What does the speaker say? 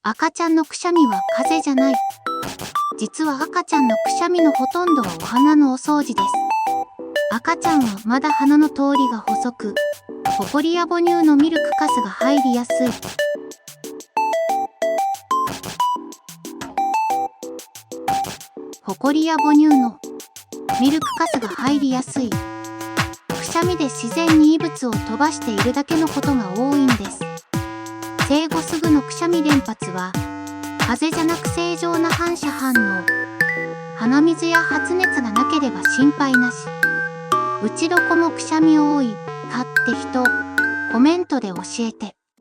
赤ちゃんのくしゃみは風邪じゃない。実は赤ちゃんのくしゃみのほとんどはお鼻のお掃除です。赤ちゃんはまだ鼻の通りが細く、ホコリや母乳のミルクカスが入りやすい。ホコリや母乳のミルクカスが入りやすい。くしゃみで自然に異物を飛ばしているだけのことが多いんです。生後すぐのくしゃみ連発は、風邪じゃなく正常な反射反応。鼻水や発熱がなければ心配なし。うちどこもくしゃみ多いかって人、コメントで教えて。